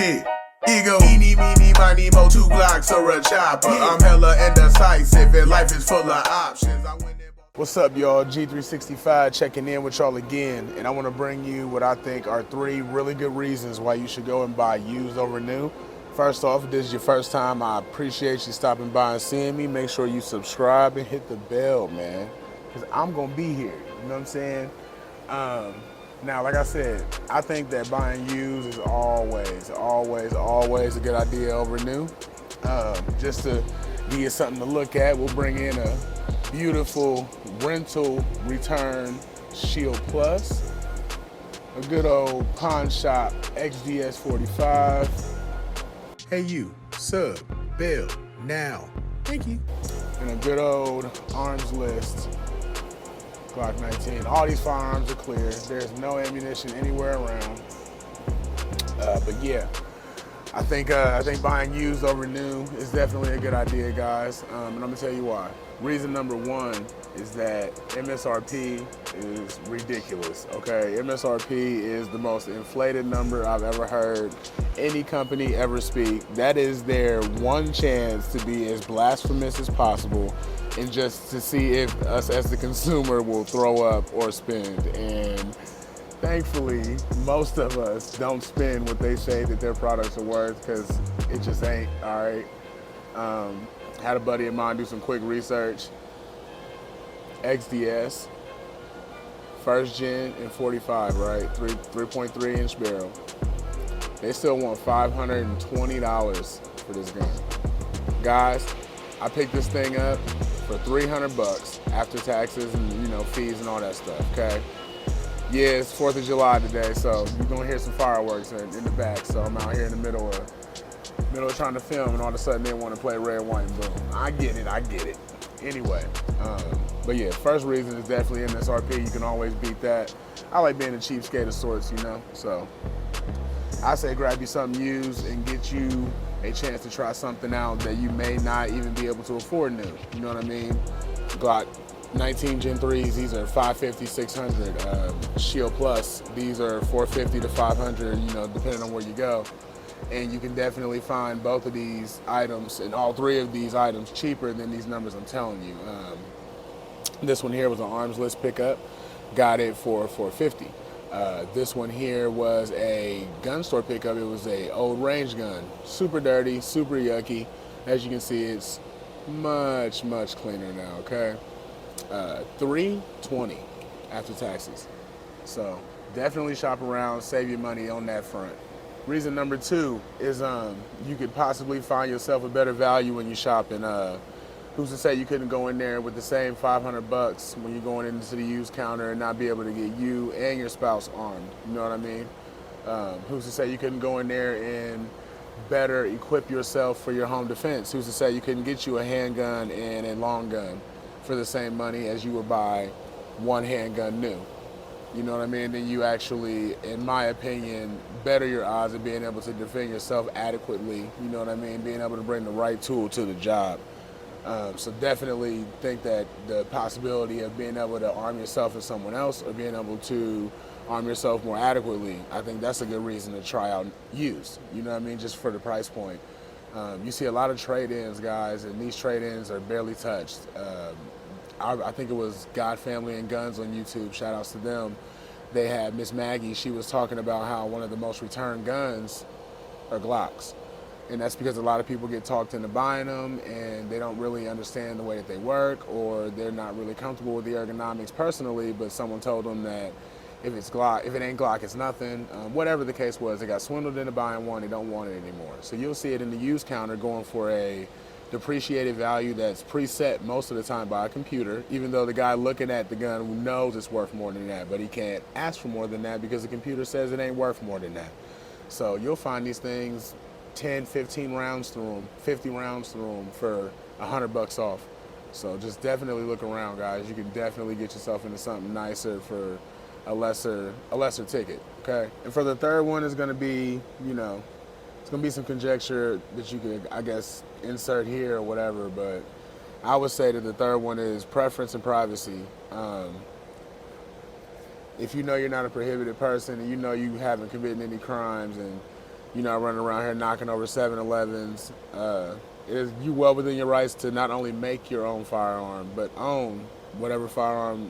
Yeah. Ego, eeny, meeny, miny, mo, 2 Glocks or a chopper. I'm hella indecisive and life is full of options. What's up, y'all? G365 checking in with y'all again, and I want to bring you what I think are 3 really good reasons why you should go and buy used over new. First off, if this is your first time, I appreciate you stopping by and seeing me. Make sure you subscribe and hit the bell, man, because I'm going to be here. You know what I'm saying? Now, like I said, I think that buying used is always a good idea over new. Just to give you something to look at, we'll bring in a beautiful rental return Shield Plus, a good old pawn shop XDS 45. Hey you, sub, bell, now, thank you. And a good old arms list Glock 19. All these firearms are clear. There's no ammunition anywhere around. But yeah, I think buying used over new is definitely a good idea, guys. And I'm gonna tell you why. Reason number 1 is that MSRP is ridiculous. Okay, MSRP is the most inflated number I've ever heard any company ever speak. That is their one chance to be as blasphemous as possible, and just to see if us as the consumer will throw up or spend. And thankfully, most of us don't spend what they say that their products are worth, because it just ain't, all right? Had a buddy of mine do some quick research. XDS, first gen and 45, right? 3.3 inch barrel. They still want $520 for this gun. Guys, I picked this thing up for $300 after taxes and fees and all that stuff, okay? Yeah, it's 4th of July today, so you're gonna hear some fireworks in the back. So I'm out here in the middle of trying to film, and all of a sudden they want to play red, white, and boom. I get it. Anyway, but yeah, first reason is definitely MSRP. You can always beat that. I like being a cheapskate of sorts, so I say grab you something used and get you a chance to try something out that you may not even be able to afford new. You know what I mean? Glock 19 Gen 3s, these are 550, 600. Shield Plus, these are 450 to 500, depending on where you go. And you can definitely find both of these items and all 3 of these items cheaper than these numbers I'm telling you. This one here was an arms list pickup, got it for $450. This one here was a gun store pickup. It was a old range gun, super dirty, super yucky. As you can see, it's much cleaner now, okay? $320 after taxes. So definitely shop around, save your money on that front. Reason number 2 is you could possibly find yourself a better value when you shop, and who's to say you couldn't go in there with the same $500 when you're going into the used counter and not be able to get you and your spouse armed? You know what I mean? Who's to say you couldn't go in there and better equip yourself for your home defense? Who's to say you couldn't get you a handgun and a long gun for the same money as you would buy one handgun new? You know what I mean? Then you actually, in my opinion, better your odds of being able to defend yourself adequately. You know what I mean? Being able to bring the right tool to the job. So definitely think that the possibility of being able to arm yourself as someone else, or being able to arm yourself more adequately, I think that's a good reason to try out used. You know what I mean? Just for the price point. You see a lot of trade-ins, guys, and these trade-ins are barely touched. I think it was God Family and Guns on YouTube, shout outs to them. They had Miss Maggie, she was talking about how one of the most returned guns are Glocks. And that's because a lot of people get talked into buying them and they don't really understand the way that they work, or they're not really comfortable with the ergonomics personally, but someone told them that if it ain't Glock, it's nothing. Whatever the case was, they got swindled into buying one, they don't want it anymore. So you'll see it in the used counter going for a depreciated value that's preset most of the time by a computer, even though the guy looking at the gun knows it's worth more than that, but he can't ask for more than that because the computer says it ain't worth more than that. So you'll find these things 10, 15 rounds through them, 50 rounds through them for $100 off. So just definitely look around, guys. You can definitely get yourself into something nicer for a lesser ticket, okay? And for the third one is gonna be, it's gonna be some conjecture that you could, I guess, insert here or whatever, but I would say that the third one is preference and privacy. If you know you're not a prohibited person and you know you haven't committed any crimes and You're not running around here knocking over 7-Elevens. You well within your rights to not only make your own firearm, but own whatever firearm,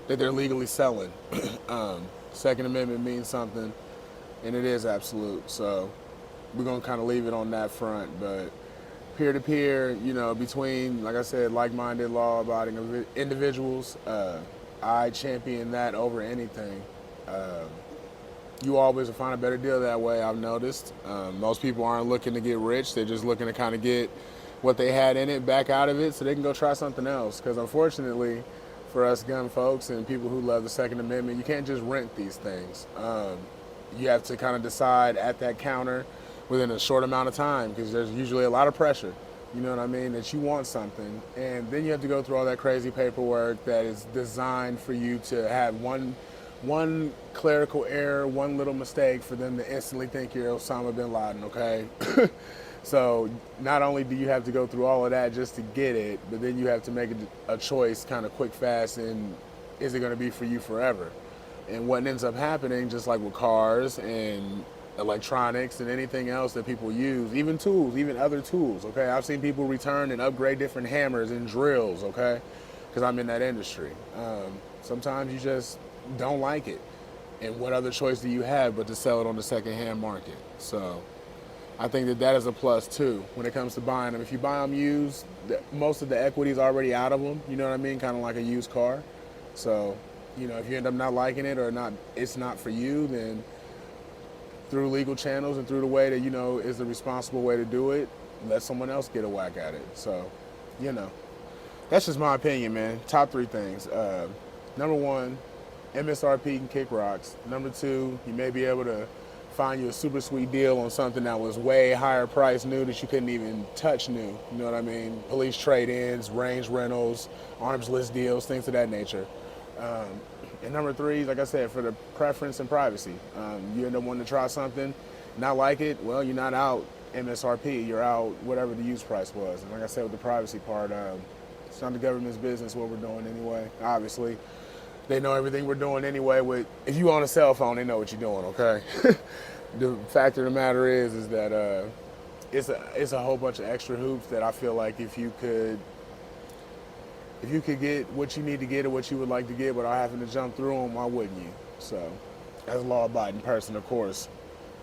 that they're legally selling. Second Amendment means something, and it is absolute. So we're going to kind of leave it on that front. But peer-to-peer, between, like I said, like-minded, law-abiding individuals, I champion that over anything. You always will find a better deal that way, I've noticed. Most people aren't looking to get rich. They're just looking to kind of get what they had in it back out of it so they can go try something else. Because unfortunately, for us gun folks and people who love the Second Amendment, you can't just rent these things. You have to kind of decide at that counter within a short amount of time, because there's usually a lot of pressure, you know what I mean, that you want something. And then you have to go through all that crazy paperwork that is designed for you to have one clerical error, one little mistake for them to instantly think you're Osama bin Laden, okay? So not only do you have to go through all of that just to get it, but then you have to make a choice kind of quick, fast, and is it going to be for you forever? And what ends up happening, just like with cars and electronics and anything else that people use, even tools, even other tools, okay? I've seen people return and upgrade different hammers and drills, okay? Because I'm in that industry. Sometimes you just don't like it. And what other choice do you have but to sell it on the secondhand market? So I think that is a plus too when it comes to buying them. If you buy them used, most of the equity is already out of them, you know what I mean? Kind of like a used car. So, if you end up not liking it or it's not for you, then through legal channels and through the way that, is the responsible way to do it, let someone else get a whack at it. So, that's just my opinion, man. Top 3 things. Number 1, MSRP can kick rocks. Number 2, you may be able to find you a super sweet deal on something that was way higher price new that you couldn't even touch new. You know what I mean? Police trade-ins, range rentals, arms list deals, things of that nature. And number 3, like I said, for the preference and privacy. You end up wanting to try something, not like it, well, you're not out MSRP, you're out whatever the use price was. And like I said, with the privacy part, it's not the government's business what we're doing anyway, obviously. They know everything we're doing anyway. If you own a cell phone, they know what you're doing, okay? The fact of the matter is that it's a whole bunch of extra hoops that I feel like if you could get what you need to get or what you would like to get without having to jump through them, why wouldn't you? So, as a law-abiding person, of course,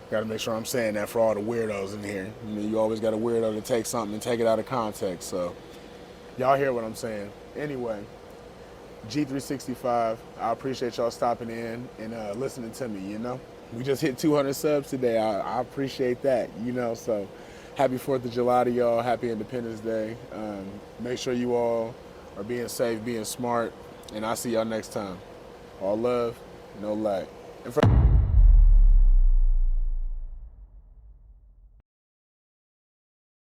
got to make sure I'm saying that for all the weirdos in here. You always got a weirdo to take something and take it out of context. So, y'all hear what I'm saying. Anyway, G365, I appreciate y'all stopping in and listening to me, We just hit 200 subs today. I appreciate that, So, happy 4th of July to y'all. Happy Independence Day. Make sure you all are being safe, being smart, and I'll see y'all next time. All love, no lack.